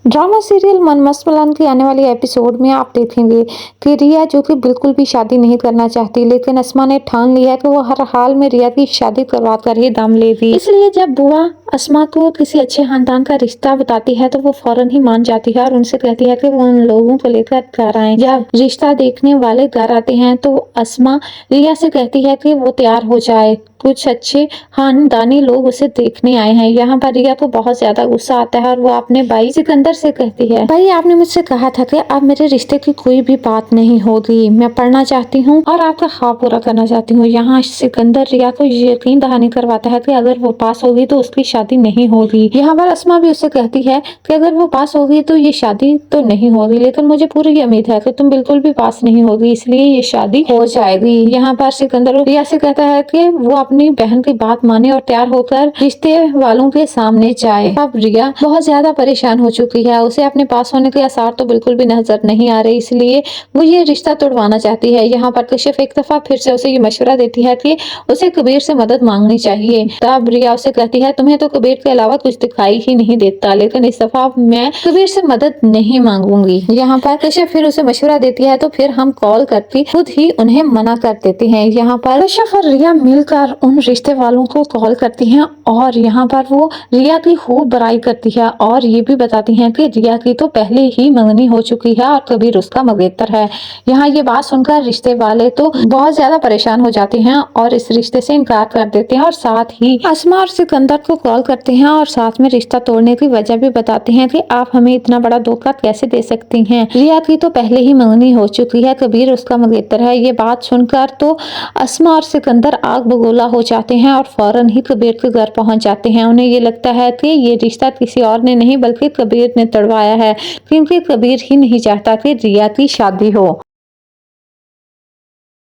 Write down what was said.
Drama serial मन मस्त मिलन की आने वाली एपिसोड में आप देखेंगे कि रिया जो कि बिल्कुल भी शादी नहीं करना चाहती, लेकिन अस्मा ने ठान लिया कि वो हर हाल में रिया की शादी करवा कर ही दम लेगी। इसलिए जब बुआ अस्मा को किसी अच्छे खानदान का रिश्ता बताती है तो वो फौरन ही मान जाती है और उनसे कहती है कि वो उन लोगों को लेकर घर आए। जब रिश्ता देखने वाले घर आते हैं तो अस्मा रिया से कहती है कि वो तैयार हो जाए, कुछ अच्छे खानदानी लोग उसे देखने आए हैं। यहाँ पर रिया को बहुत ज्यादा गुस्सा आता है और वो अपने भाई सिकंदर से कहती है, भाई आपने मुझसे कहा था कि अब मेरे रिश्ते की कोई भी बात नहीं होगी, मैं पढ़ना चाहती हूँ और आपका ख्वाब पूरा करना चाहती हूँ। यहाँ सिकंदर रिया को यकीन दहानी करवाता है कि अगर वो पास होगी तो उसकी शादी नहीं होगी। यहाँ पर अस्मा भी उससे कहती है कि अगर वो पास होगी तो ये शादी तो नहीं होगी, लेकिन मुझे पूरी उम्मीद है कि तुम बिल्कुल भी पास नहीं होगी, इसलिए ये शादी हो जाएगी। यहाँ पर सिकंदर रिया से कहता है कि वो अपनी बहन की बात माने और तैयार होकर रिश्ते वालों के सामने जाए। अब रिया बहुत ज्यादा परेशान हो चुकी है, उसे अपने पास होने के आसार तो बिल्कुल भी नजर नहीं आ रहे, इसलिए वो ये रिश्ता तोड़वाना चाहती है। यहाँ पर कशिफ एक दफा फिर से उसे ये मशवरा देती है कि उसे कबीर से मदद मांगनी चाहिए। तब रिया उसे कहती है, तुम्हें तो कबीर के अलावा कुछ दिखाई ही नहीं देता, लेकिन इस दफा मैं कबीर से मदद नहीं मांगूंगी। यहाँ पर कशिफ फिर उसे मशवरा देती है तो फिर हम कॉल करके खुद ही उन्हें मना कर देते हैं। यहाँ पर कशिफ और रिया मिलकर उन रिश्ते वालों को कॉल करती हैं और यहाँ पर वो रिया की खूब बड़ाई करती है और ये भी बताती हैं कि रिया की तो पहले ही मंगनी हो चुकी है और कबीर उसका मंगेतर है। यहाँ ये बात सुनकर रिश्ते वाले तो बहुत ज्यादा परेशान हो जाते हैं और इस रिश्ते से इनकार कर देते हैं और साथ ही अस्मा और सिकंदर को कॉल करते हैं और साथ में रिश्ता तोड़ने की वजह भी बताते हैं कि आप हमें इतना बड़ा धोखा कैसे दे सकती हैं, रिया की तो पहले ही मंगनी हो चुकी है, कबीर उसका मंगेतर है। ये बात सुनकर तो अस्मा और सिकंदर आग बगोला हो जाते हैं और फौरन ही कबीर के घर पहुंच जाते हैं। उन्हें ये लगता है कि ये रिश्ता किसी और ने नहीं बल्कि कबीर ने तोड़वाया है, क्योंकि कबीर ही नहीं चाहता कि रिया की शादी हो।